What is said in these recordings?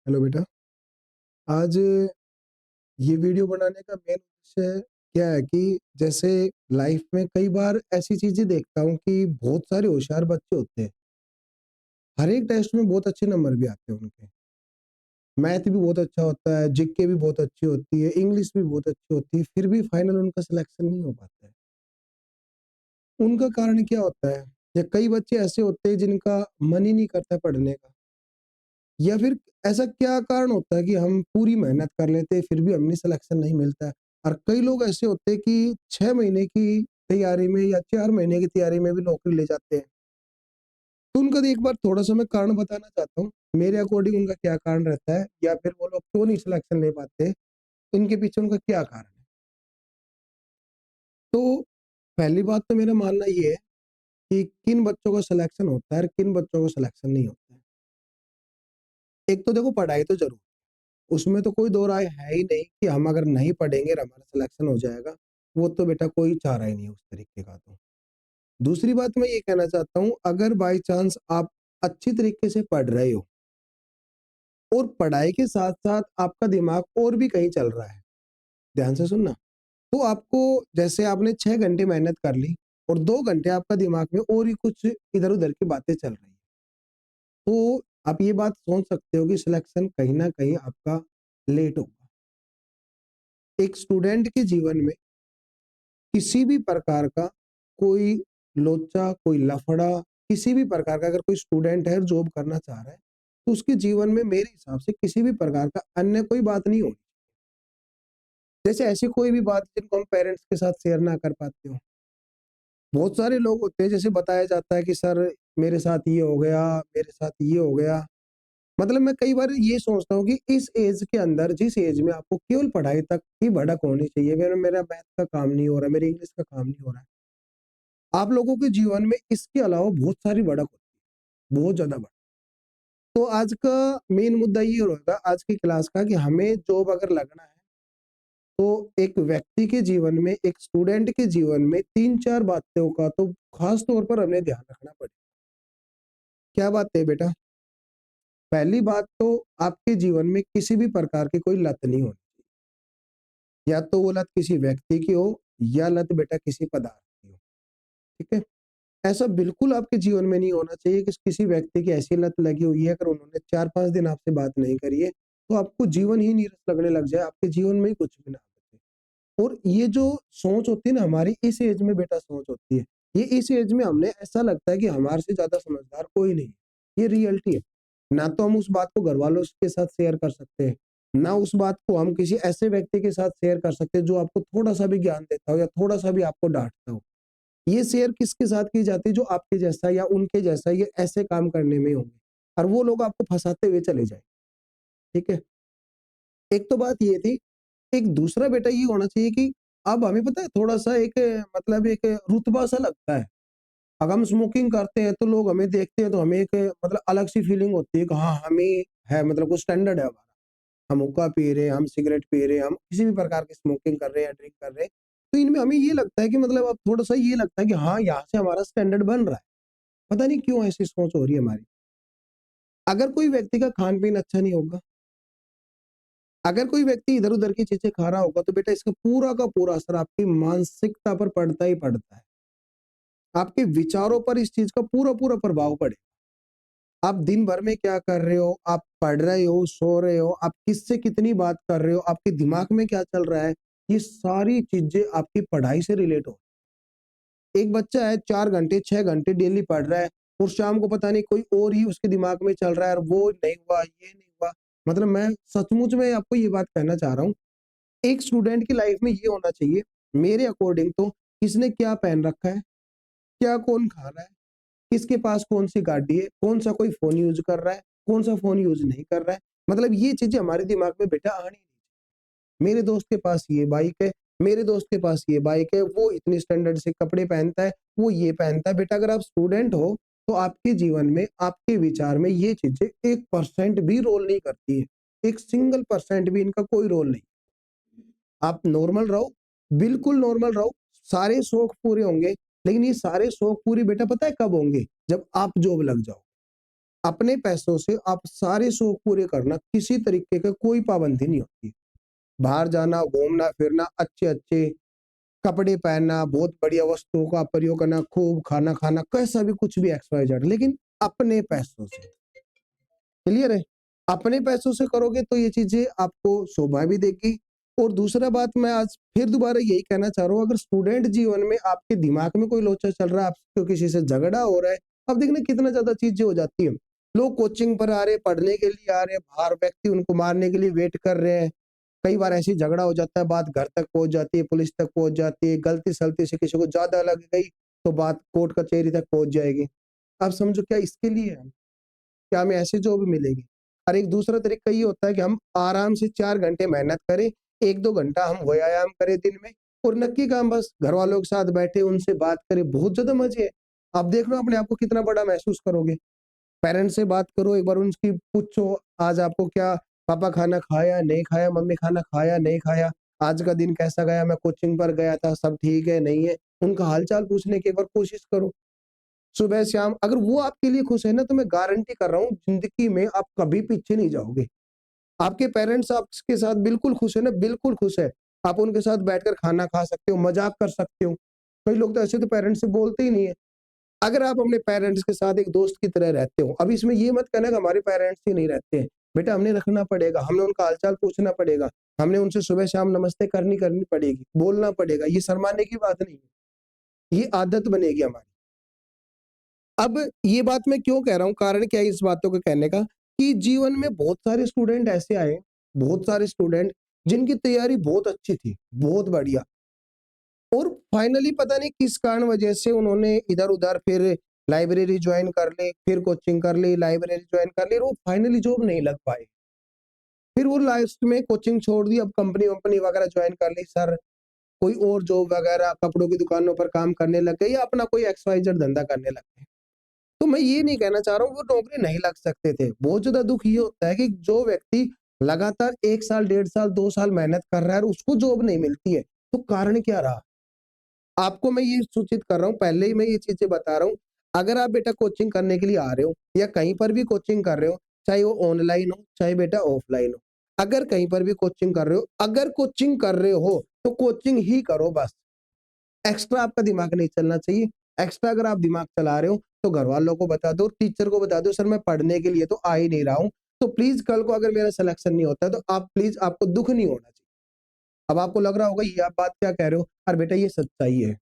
Hello बेटा। आज ये वीडियो बनाने का मेन उद्देश्य क्या है कि जैसे लाइफ में कई बार ऐसी चीजें देखता हूँ कि बहुत सारे होशियार बच्चे होते हैं। हर एक टेस्ट में बहुत अच्छे नंबर भी आते हैं उनके। मैथ भी बहुत अच्छा होता है, जीके भी बहुत अच्छी होती है, इंग्लिश भी बहुत अच्छी होती है, फिर भी फाइनल उनका सिलेक्शन नहीं हो पाता है। उनका कारण क्या होता है? या कई बच्चे ऐसे होते हैं जिनका मन ही नहीं करता पढ़ने का, या फिर ऐसा क्या कारण होता है कि हम पूरी मेहनत कर लेते हैं फिर भी हमें सिलेक्शन नहीं मिलता है। और कई लोग ऐसे होते हैं कि 6 महीने की तैयारी में या 4 महीने की तैयारी में भी नौकरी ले जाते हैं। तो उनका एक बार थोड़ा सा मैं कारण बताना चाहता हूँ, मेरे अकॉर्डिंग उनका क्या कारण रहता है या फिर वो लोग क्यों नहीं सिलेक्शन ले पाते, इनके पीछे उनका क्या कारण है। तो पहली बात तो मेरा मानना ये है कि किन बच्चों का सिलेक्शन होता है और किन बच्चों को सिलेक्शन नहीं होता है। एक तो देखो, पढ़ाई तो जरूर, उसमें तो कोई दो राय है ही नहीं कि हम अगर नहीं पढ़ेंगे और हमारा सिलेक्शन हो जाएगा। वो तो बेटा कोई चारा ही नहीं है उस तरीके का। तो दूसरी बात मैं ये कहना चाहता हूँ, अगर बाय चांस आप अच्छी तरीके से पढ़ रहे हो और पढ़ाई के साथ साथ आपका दिमाग और भी कहीं चल रहा है, ध्यान से सुनना। तो आपको, जैसे आपने 6 घंटे मेहनत कर ली और 2 घंटे आपका दिमाग में और ही कुछ इधर उधर की बातें चल रही है, तो आप ये बात सोच सकते हो कि सिलेक्शन कहीं ना कहीं आपका लेट होगा। एक स्टूडेंट के जीवन में किसी भी प्रकार का कोई लोचा, कोई लफड़ा, किसी भी प्रकार का अगर कोई स्टूडेंट है जॉब करना चाह रहा है, तो उसके जीवन में मेरे हिसाब से किसी भी प्रकार का अन्य कोई बात नहीं होनी। जैसे ऐसी कोई भी बात जिनको हम पेरेंट्स के साथ शेयर ना कर पाते हो। बहुत सारे लोग होते हैं, जैसे बताया जाता है कि सर मेरे साथ ये हो गया, मेरे साथ ये हो गया। मतलब मैं कई बार ये सोचता हूँ कि इस एज के अंदर, जिस एज में आपको केवल पढ़ाई तक ही भड़क होनी चाहिए, मेरा मेरा मैथ का काम नहीं हो रहा, मेरे इंग्लिश का काम नहीं हो रहा है, आप लोगों के जीवन में इसके अलावा बहुत सारी भड़क होती है, बहुत ज़्यादा भड़क। तो आज का मेन मुद्दा ये होगा आज की क्लास का, कि हमें जॉब अगर लगना है, तो एक व्यक्ति के जीवन में, एक स्टूडेंट के जीवन में 3-4 बातों का तो खास तौर पर हमें ध्यान रखना पड़ेगा। क्या बात है बेटा? पहली बात तो, आपके जीवन में किसी भी प्रकार की कोई लत नहीं होनी। या तो वो लत किसी व्यक्ति की हो, या लत बेटा किसी पदार्थ की हो। ठीक है? ऐसा बिल्कुल आपके जीवन में नहीं होना चाहिए कि किसी व्यक्ति की ऐसी लत लगी हुई है, अगर उन्होंने 4-5 दिन आपसे बात नहीं करी है, तो आपको जीवन ही नीरस लगने लग जाए, आपके जीवन में ही कुछ भी ना बचे। और ये जो सोच होती है ना हमारी, इस एज में बेटा सोच होती है। ये इस एज में हमने ऐसा लगता है कि हमारे से ज़्यादा समझदार कोई नहीं है। ये रियलिटी है। ना तो हम उस बात को घरवालों के साथ शेयर कर सकते हैं, ना उस बात को हम किसी ऐसे व्यक्ति के साथ शेयर कर सकते हैं जो आपको थोड़ा-सा भी ज्ञान देता हो या थोड़ा-सा भी आपको डाँटता हो। ये शेयर किसके साथ की जाती है? जो आपके जैसा या उनके जैसा ये ऐसे काम करने में होंगे, और वो लोग आपको फँसाते हुए चले जाएँ। ठीक है? एक तो बात ये थी। एक दूसरा बेटा ये होना चाहिए कि अब हमें पता है थोड़ा-सा एक, मतलब एक रुतबा सा लगता है। अगर हम स्मोकिंग करते हैं तो लोग हमें देखते हैं तो हमें एक, मतलब अलग सी फीलिंग होती है कि हाँ, हमें है, मतलब कुछ स्टैंडर्ड है हमारा। हम हुक्का पी रहे हैं, हम सिगरेट पी रहे हैं, हम किसी भी प्रकार की स्मोकिंग कर रहे हैं या ड्रिंक कर रहे हैं। तो इनमें हमें ये लगता है कि, मतलब अब थोड़ा-सा ये लगता है कि हाँ, यहाँ से हमारा स्टैंडर्ड बन रहा है। पता नहीं क्यों ऐसी सोच हो रही है हमारी। अगर कोई व्यक्ति का खान-पीन अच्छा नहीं होगा, अगर कोई व्यक्ति इधर-उधर की चीज़ें खा रहा होगा, तो बेटा इसका पूरा का पूरा असर आपकी मानसिकता पर पड़ता ही पड़ता है। आपके विचारों पर इस चीज़ का पूरा-पूरा प्रभाव पड़ेगा। आप दिन भर में क्या कर रहे हो, आप पढ़ रहे हो, सो रहे हो, आप किससे कितनी बात कर रहे हो, आपके दिमाग में क्या चल रहा है, ये सारी चीज़ें आपकी पढ़ाई से रिलेट हो। एक बच्चा है 4 घंटे, 6 घंटे डेली पढ़ रहा है और शाम को पता नहीं कोई और ही उसके दिमाग में चल रहा है और वो नहीं हुआ, ये नहीं हुआ। मतलब मैं सचमुच में आपको ये बात कहना चाह रहा हूँ, एक स्टूडेंट की लाइफ में ये होना चाहिए, मेरे अकॉर्डिंग तो, किसने क्या पहन रखा है, क्या कौन खा रहा है, किसके पास कौन-सी गाड़ी है, कौन-सा कोई फ़ोन यूज़ कर रहा है, कौन-सा फ़ोन यूज़ नहीं कर रहा है। मतलब ये चीज़ें हमारे दिमाग में बेटा आनी नहीं। मेरे दोस्त के पास ये बाइक है, मेरे दोस्त के पास ये बाइक है, वो इतनी स्टैंडर्ड से कपड़े पहनता है, वो ये पहनता है। बेटा अगर आप स्टूडेंट हो, तो आपके जीवन में, आपके विचार में ये चीज़ें 1% भी रोल नहीं करती है। एक सिंगल परसेंट भी इनका कोई रोल नहीं। आप नॉर्मल रहो, बिल्कुल नॉर्मल रहो, सारे शौक पूरे होंगे, लेकिन ये सारे शौक पूरे बेटा पता है कब होंगे? जब आप जॉब लग जाओ। अपने पैसों से आप सारे शौक पूरे करना, किसी तरीके का कोई पाबंदी नहीं होती। बाहर जाना, घूमना फिरना, अच्छे-अच्छे कपड़े पहनना, बहुत बढ़िया वस्तुओं का प्रयोग करना, खूब खाना खाना, कैसा भी कुछ भी एक्स वाई जेड, लेकिन अपने पैसों से। क्लियर है? अपने पैसों से करोगे तो ये चीज़ें आपको शोभा भी देगी। और दूसरा बात मैं आज फिर दोबारा यही कहना चाह रहा हूँ, अगर स्टूडेंट जीवन में आपके दिमाग में कोई लोचा चल रहा है, आपको किसी से झगड़ा हो रहा है, अब देखना कितना ज़्यादा चीज़ें हो जाती हैं। लोग कोचिंग पर आ रहे हैं, पढ़ने के लिए आ रहे हैं, बाहर व्यक्ति उनको मारने के लिए वेट कर रहे हैं। कई बार ऐसे ही झगड़ा हो जाता है, बात घर तक पहुँच जाती है, पुलिस तक पहुँच जाती है, गलती-सलती से किसी को ज़्यादा लग गई, तो बात कोर्ट कचहरी तक पहुँच जाएगी। अब समझो क्या इसके लिए है? क्या हमें ऐसी जॉब मिलेगी? और एक दूसरा तरीका ये होता है कि हम आराम से 4 घंटे मेहनत करें, 1-2 घंटा हम व्यायाम करें दिन में और नक्की काम बस घरवालों के साथ बैठे उनसे बात करें, बहुत ज़्यादा मज़े हैं। आप देख लो अपने आप को कितना बड़ा महसूस करोगे। पेरेंट्स से बात करो, एक बार उनकी पूछो, आज आपको क्या पापा खाना खाया, नहीं खाया, मम्मी खाना खाया, नहीं खाया, आज का दिन कैसा गया, मैं कोचिंग पर गया था, सब ठीक है, नहीं है? उनका हाल-चाल पूछने की एक बार कोशिश करो। सुबह शाम अगर वो आपके लिए खुश है ना, तो मैं गारंटी कर रहा हूँ ज़िंदगी में आप कभी पीछे नहीं जाओगे। आपके पेरेंट्स आपके साथ बिल्कुल खुश है ना, बिल्कुल खुश है। आप उनके साथ बैठकर खाना खा सकते हो, मज़ाक कर सकते हो। कई लोग तो ऐसे तो पेरेंट्स से बोलते ही नहीं है। अगर आप अपने पेरेंट्स के साथ एक दोस्त की तरह रहते हो, अब इसमें ये मत कहना कि हमारे पेरेंट्स ही नहीं रहते हैं। बेटा हमने रखना पड़ेगा, हमें उनका हाल-चाल पूछना पड़ेगा, हमने उनसे सुबह शाम नमस्ते करनी करनी पड़ेगी, बोलना पड़ेगा, ये शर्माने की बात नहीं है। ये आदत बनेगी हमारी। अब ये बात मैं क्यों कह रहा हूँ, कारण क्या है इस बातों को कहने का, कि जीवन में बहुत सारे स्टूडेंट ऐसे आए, बहुत सारे स्टूडेंट जिनकी तैयारी बहुत अच्छी थी, बहुत बढ़िया, और फाइनली पता नहीं किस कारण वजह से उन्होंने इधर-उधर फिर लाइब्रेरी जॉइन कर ली, फिर कोचिंग कर ली, लाइब्रेरी जॉइन कर ली और वो फाइनली जॉब नहीं लग पाई। फिर वो लास्ट में कोचिंग छोड़ दी, अब कंपनी-वंपनी वगैरह जॉइन कर ली सर, कोई और जॉब वगैरह कपड़ों की दुकानों पर काम करने लग गए या अपना कोई एक्स वाई जेड धंधा करने लग गए। तो मैं ये नहीं कहना चाह रहा हूँ वो नौकरी नहीं लग सकते थे। बहुत ज़्यादा दुःख ये होता है कि जो व्यक्ति लगातार 1 साल, 1.5 साल, 2 साल मेहनत कर रहा है और उसको जॉब नहीं मिलती है, तो कारण क्या रहा? आपको मैं ये सूचित कर रहा हूँ, पहले ही मैं ये चीज़ें बता रहा हूँ, अगर आप बेटा कोचिंग करने के लिए आ रहे हो या कहीं पर भी कोचिंग कर रहे हो, चाहे वो ऑनलाइन हो, चाहे बेटा ऑफलाइन हो, अगर कहीं पर भी कोचिंग कर रहे हो, अगर कोचिंग कर रहे हो, तो कोचिंग ही करो बस। एक्स्ट्रा आपका दिमाग नहीं चलना चाहिए। एक्स्ट्रा अगर आप दिमाग चला रहे हो, तो घरवालों को बता दो, टीचर को बता दो, सर मैं पढ़ने के लिए तो आ ही नहीं रहा हूँ, तो प्लीज़ कल को अगर मेरा सिलेक्शन नहीं होता है, तो आप प्लीज़ आपको दुःख नहीं होना चाहिए। अब आपको लग रहा होगा ये आप बात क्या कह रहे हो? अरे बेटा ये सच्चाई है।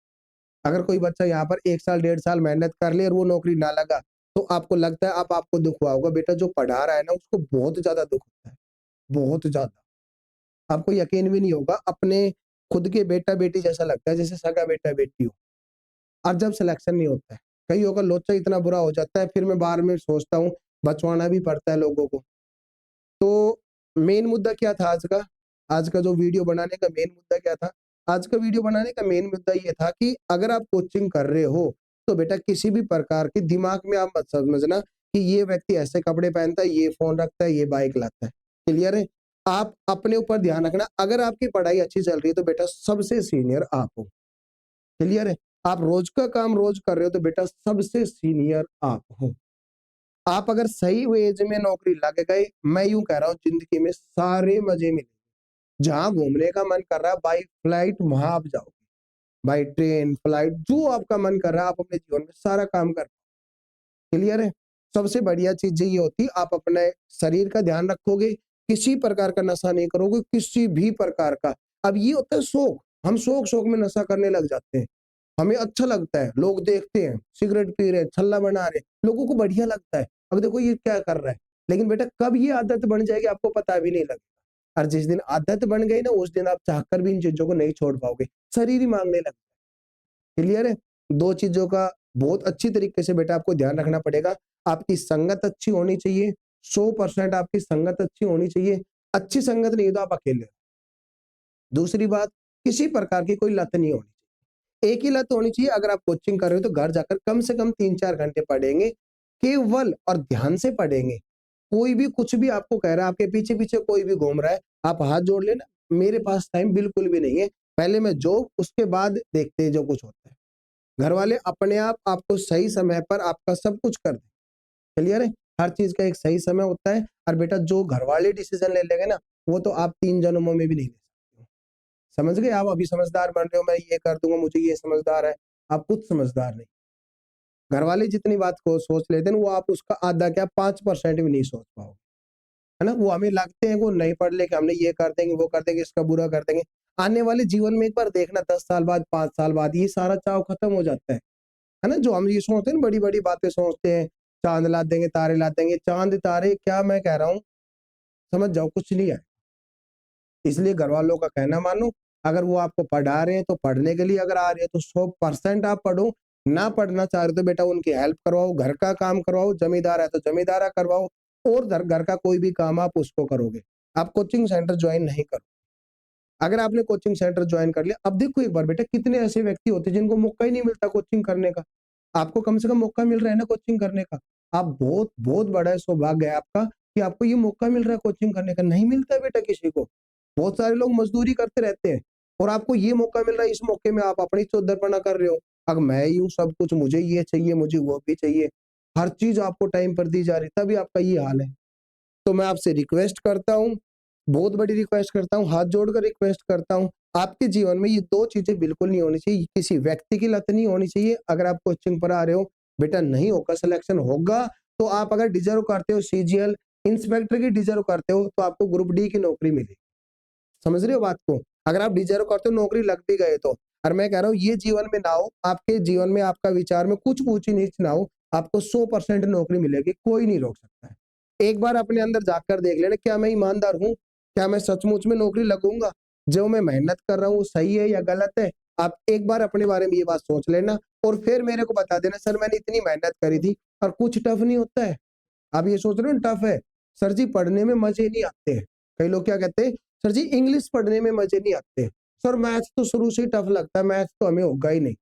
अगर कोई बच्चा यहाँ पर 1 साल, 1.5 साल मेहनत कर ले और वो नौकरी ना लगा, तो आपको लगता है अब आपको दुःख हुआ होगा। बेटा जो पढ़ा रहा है ना, उसको बहुत ज़्यादा दुःख होता है, बहुत ज़्यादा। आपको यकीन भी नहीं होगा, अपने खुद के बेटा-बेटी जैसा लगता है, जैसे सगा बेटा-बेटी हो। और जब सिलेक्शन नहीं होता है, कईयों का लोचा इतना बुरा हो जाता है, फिर मैं बाद में सोचता हूँ, बचवाना भी पड़ता है लोगों को। तो मेन मुद्दा क्या था आज का? आज का जो वीडियो बनाने का मेन मुद्दा क्या था? आज का वीडियो बनाने का मेन मुद्दा ये था कि अगर आप कोचिंग कर रहे हो, तो बेटा किसी भी प्रकार के दिमाग में आप मत समझना कि ये व्यक्ति ऐसे कपड़े पहनता है, ये फ़ोन रखता है, ये बाइक लाता है। क्लियर है? आप अपने ऊपर ध्यान रखना, अगर आपकी पढ़ाई अच्छी चल रही है, तो बेटा सबसे सीनियर आप हो। क्लियर है? आप रोज़ का काम रोज़ कर रहे हो, तो बेटा सबसे सीनियर आप हो। आप अगर सही एज में नौकरी लग गए, मैं यूँ कह रहा हूँ ज़िंदगी में सारे मज़े मिलेंगे। जहाँ घूमने का मन कर रहा है बाय फ्लाइट वहाँ आप जाओगे। बाय ट्रेन, फ्लाइट जो आपका मन कर रहा है आप अपने जीवन में सारा काम कर, क्लियर है? सबसे बढ़िया चीज़ ये होती है आप अपने शरीर का ध्यान रखोगे, किसी प्रकार का नशा नहीं करोगे, किसी भी प्रकार का। अब ये होता है शौक, हम शौक-शौक में नशा करने लग जाते हैं। हमें अच्छा लगता है, लोग देखते हैं, सिगरेट पी रहे हैं, छल्ला बना रहे हैं, लोगों को बढ़िया लगता है। अब देखो ये क्या कर रहा है, लेकिन बेटा कब ये आदत बन जाएगी आपको पता भी नहीं लगेगा। और जिस दिन आदत बन गई ना उस दिन आप चाहकर भी इन चीज़ों को नहीं छोड़ पाओगे, शरीर ही माँगने लगता है। क्लियर है? 2 चीज़ों का बहुत अच्छी तरीके से बेटा आपको ध्यान रखना पड़ेगा। आपकी संगत अच्छी होनी चाहिए, 100% आपकी संगत अच्छी होनी चाहिए। अच्छी संगत नहीं है तो आप अकेले हो। दूसरी बात, किसी प्रकार की कोई लत नहीं होनी चाहिए। एक ही लत होनी चाहिए, अगर आप कोचिंग कर रहे हो तो घर जाकर कम से कम 3-4 घंटे पढ़ेंगे, केवल और ध्यान से पढ़ेंगे। कोई भी कुछ भी आपको कह रहा है, आपके पीछे-पीछे कोई भी घूम रहा है, आप हाथ जोड़ लेना, मेरे पास टाइम बिल्कुल भी नहीं है। पहले मैं जॉब उसके बाद देखते हैं जो कुछ होता है। घरवाले अपने आप आपको सही समय पर आपका सब कुछ कर दें, क्लियर है? हर चीज का एक सही समय होता है। और बेटा जो घर वाले डिसीजन ले लेंगे ना, वो तो आप 3 जन्मों में भी नहीं ले सकते हो। समझ गए? आप अभी समझदार बन रहे हो, मैं ये कर दूंगा, मुझे ये समझदार है, आप कुछ समझदार नहीं। घर वाले जितनी बात को सोच लेते हैं वो आप उसका आधा क्या 5% भी नहीं सोच पाओगे, है ना? वो हमें लगते हैं वो नहीं पढ़ लेके हमने ये कर देंगे, वो कर देंगे, इसका बुरा कर देंगे। आने वाले जीवन में एक बार देखना 10 साल बाद, 5 साल बाद ये सारा चाव खत्म हो जाता है ना? जो हम ये सोचते हैं ना, बड़ी-बड़ी बातें सोचते हैं, चाँद ला देंगे, तारे ला देंगे, चाँद तारे क्या मैं कह रहा हूँ, समझ जाओ कुछ नहीं है। इसलिए घरवालों का कहना मानो, अगर वो आपको पढ़ा रहे हैं तो पढ़ने के लिए अगर आ रहे हैं तो 100% आप पढ़ो, ना पढ़ना चाह रहे तो बेटा उनकी हेल्प करवाओ, घर का काम करवाओ, ज़मींदार है तो ज़मींदारा करवाओ और घर घर का कोई भी काम आप उसको करोगे। आप कोचिंग सेंटर जॉइन नहीं करो। अगर आपने कोचिंग सेंटर जॉइन कर लिया, अब देखो एक बार बेटा कितने ऐसे व्यक्ति होते हैं जिनको मौका ही नहीं मिलता कोचिंग करने का। आपको कम से कम मौका मिल रहा है ना कोचिंग करने का। आप बहुत बहुत बड़ा सौभाग्य है आपका कि आपको ये मौका मिल रहा है कोचिंग करने का, नहीं मिलता है बेटा किसी को। बहुत सारे लोग मजदूरी करते रहते हैं और आपको ये मौका मिल रहा है, इस मौके में आप अपनी चौधरपना कर रहे हो। अब मैं ही हूँ सब कुछ, मुझे ये चाहिए, मुझे वो भी चाहिए। हर चीज़ आपको टाइम पर दी जा रही है, तभी आपका ये हाल है। तो मैं आपसे रिक्वेस्ट करता हूँ, बहुत बड़ी रिक्वेस्ट करता हूँ, हाथ जोड़कर रिक्वेस्ट करता हूँ, आपके जीवन में ये 2 चीज़ें बिल्कुल नहीं होनी चाहिए। किसी व्यक्ति की लत नहीं होनी चाहिए। अगर आप कोचिंग पर आ रहे हो, बेटा नहीं होगा सिलेक्शन, होगा तो आप अगर डिज़र्व करते हो सीजीएल, इंस्पेक्टर की डिज़र्व करते हो, तो आपको ग्रुप डी की नौकरी मिलेगी। समझ रहे हो बात को? अगर आप डिज़र्व करते हो, नौकरी लग भी गए तो। और मैं कह रहा हूँ ये जीवन में ना हो, आपके जीवन में आपका विचार में कुछ ऊँची-नीच ना हो, आपको 100% नौकरी मिलेगी, कोई नहीं रोक सकता है। एक बार अपने अंदर झाँक देख लेना, क्या मैं ईमानदार हूँ? क्या मैं सचमुच में नौकरी लगूँगा? जो मैं मेहनत कर रहा हूँ वो सही है या गलत है? आप एक बार अपने बारे में ये बात सोच लेना और फिर मेरे को बता देना, सर मैंने इतनी मेहनत करी थी और कुछ टफ नहीं होता है। आप ये सोच रहे हो ना टफ है, सर जी पढ़ने में मज़े नहीं आते हैं। कई लोग क्या कहते हैं, सर जी इंग्लिश पढ़ने में मज़े नहीं आते। सर मैथ्स तो शुरू से ही टफ लगता है, मैथ्स तो हमें होगा ही नहीं।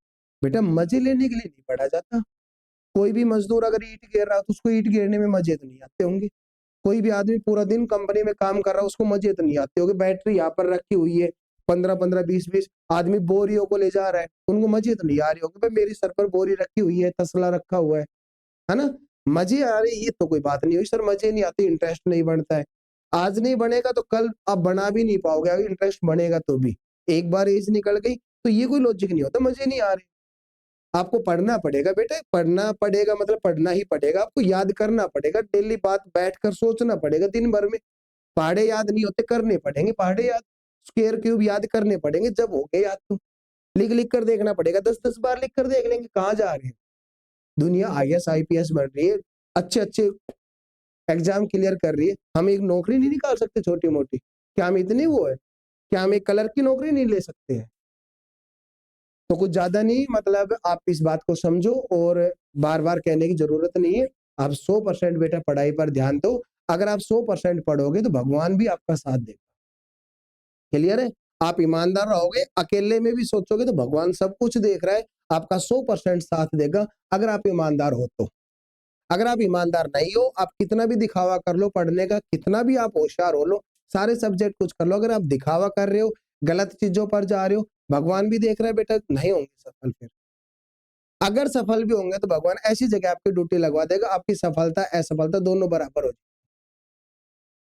बेटा मज़े लेने के लिए नहीं पढ़ा जाता। कोई भी मज़दूर अगर ईंट गेर रहा है तो उसको ईंट गेरने में मज़े तो नहीं आते होंगे। कोई भी आदमी पूरा दिन कंपनी में काम कर रहा है, उसको मज़े तो नहीं आते होंगे। बैटरी यहाँ पर रखी हुई है, 15-15, 20-20 आदमी बोरियों को ले जा रहा है, उनको मज़े तो नहीं आ रहे होंगे। भाई मेरे सर पर बोरी रखी हुई है, तसला रखा हुआ है ना? मज़े आ रहे ये तो कोई बात नहीं हुई, सर मज़े नहीं आते, इंटरेस्ट नहीं बनता है। आज नहीं बनेगा तो कल आप बना भी नहीं पाओगे, अगर इंटरेस्ट बनेगा तो भी। एक बार एज निकल गई तो ये कोई लॉजिक नहीं होता, मज़े नहीं आ रहे। आपको पढ़ना पड़ेगा बेटे, पढ़ना पड़ेगा मतलब पढ़ना ही पड़ेगा, आपको याद करना पड़ेगा, डेली बात बैठकर सोचना पड़ेगा दिन भर में। पहाड़े याद नहीं होते, करने पड़ेंगे पहाड़े याद, स्क्वायर क्यूब याद करने पड़ेंगे, जब हो गए याद तो। लिख-लिख कर देखना पड़ेगा, 10-10 बार लिख कर देख लेंगे कहाँ जा रहे हैं। दुनिया आईएएस, आईपीएस बन रही है, अच्छे-अच्छे एग्ज़ाम क्लियर कर रही है, हम एक नौकरी नहीं निकाल सकते छोटी-मोटी? क्या हम इतने वो हैं? क्या हम एक क्लर्क की नौकरी नहीं ले सकते हैं? तो कुछ ज़्यादा नहीं, मतलब आप इस बात को समझो और बार-बार कहने की ज़रूरत नहीं है। आप 100% बेटा पढ़ाई पर ध्यान दो। अगर आप 100% पढ़ोगे तो भगवान भी आपका साथ देगा। क्लियर है? आप ईमानदार रहोगे, अकेले में भी सोचोगे तो भगवान सब कुछ देख रहा है, आपका 100% साथ देगा, अगर आप ईमानदार हो तो। अगर आप ईमानदार नहीं हो, आप कितना भी दिखावा कर लो पढ़ने का, कितना भी आप होशियार हो लो, सारे सब्जेक्ट कुछ कर लो, अगर आप दिखावा कर रहे हो, गलत चीज़ों पर जा रहे हो, भगवान भी देख रहा है बेटा नहीं होंगे सफल फिर। अगर सफल भी होंगे तो भगवान ऐसी जगह आपकी ड्यूटी लगवा देगा, आपकी सफलता, असफलता दोनों बराबर हो।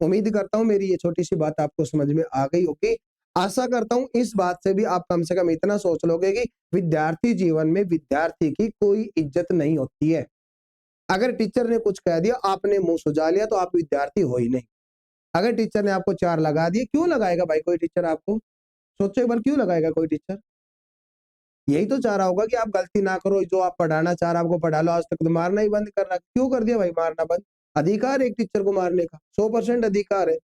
उम्मीद करता हूँ मेरी ये छोटी-सी बात आपको समझ में आ गई होगी। आशा करता हूँ इस बात से भी आप कम से कम इतना सोच लोगे कि विद्यार्थी जीवन में विद्यार्थी की कोई इज़्ज़त नहीं होती है। अगर टीचर ने कुछ कह दिया, आपने मुँह सुजा लिया तो आप विद्यार्थी हो ही नहीं। अगर टीचर ने आपको 4 लगा दिए, क्यों लगाएगा भाई कोई टीचर आपको? सोचो एक बार क्यों लगाएगा कोई टीचर? यही तो चाह रहा होगा कि आप गलती ना करो, जो आप पढ़ाना चाह रहा है आपको पढ़ा लो, आज तक तो मारना ही बंद कर रहा है। क्यों कर दिया भाई मारना बंद? अधिकार है एक टीचर को मारने का, 100% अधिकार है।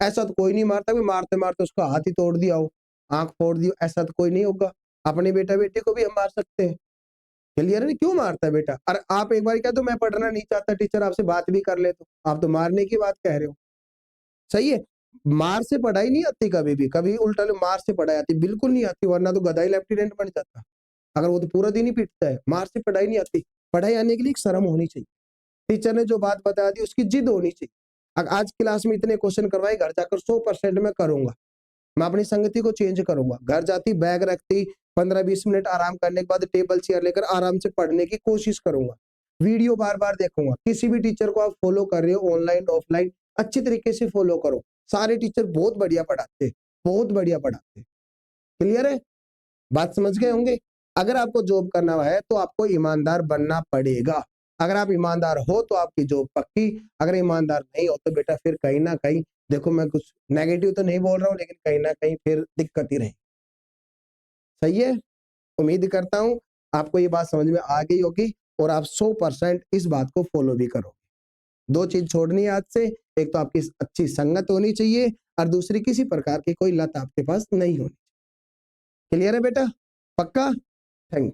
ऐसा तो कोई नहीं मारता कि मारते-मारते उसका हाथ ही तोड़ दिया हो, आँख फोड़ दी हो, ऐसा तो कोई नहीं होगा। अपने बेटा-बेटी को भी हम मार सकते हैं। क्लियर है ना? क्यों मारता है बेटा? और आप एक बार कह दो मैं पढ़ना नहीं चाहता, टीचर आपसे बात भी कर ले तो, आप तो मारने की बात कह रहे हो। सही है? मार से पढ़ाई नहीं आती कभी भी, कभी उल्टा लो मार से पढ़ाई आती, बिल्कुल नहीं आती, वरना तो गधा ही लेफ्टिनेंट बन जाता। अगर वो तो पूरा दिन ही पीटता है, मार से पढ़ाई नहीं आती। पढ़ाई आने के लिए एक शर्म होनी चाहिए। टीचर ने जो बात बता दी उसकी जिद होनी चाहिए। आज क्लास में इतने क्वेश्चन करवाए, घर जाकर 100% मैं करूँगा। मैं अपनी संगति को चेंज करूँगा। घर जाती बैग रखती 15-20 मिनट आराम करने के बाद टेबल चेयर लेकर आराम से पढ़ने की कोशिश करूँगा। वीडियो बार बार देखूंगा। किसी भी टीचर को आप फॉलो कर रहे हो ऑनलाइन ऑफलाइन, अच्छी तरीके से फॉलो करो। सारे टीचर बहुत बढ़िया पढ़ाते, बहुत बढ़िया पढ़ाते। क्लियर है? बात समझ गए होंगे। अगर आपको जॉब करना है तो आपको ईमानदार बनना पड़ेगा। अगर आप ईमानदार हो तो आपकी जॉब पक्की, अगर ईमानदार नहीं हो तो बेटा फिर कहीं ना कहीं, देखो मैं कुछ नेगेटिव तो नहीं बोल रहा हूँ, लेकिन कहीं ना कहीं फिर दिक्कत ही रही। सही है? उम्मीद करता हूं आपको ये बात समझ में आ गई होगी और आप 100% इस बात को फॉलो भी करो। दो चीज छोड़नी है आज से, एक तो आपकी अच्छी संगत होनी चाहिए और दूसरी किसी प्रकार की कोई लत आपके पास नहीं होनी। क्लियर है बेटा? पक्का? Thank you.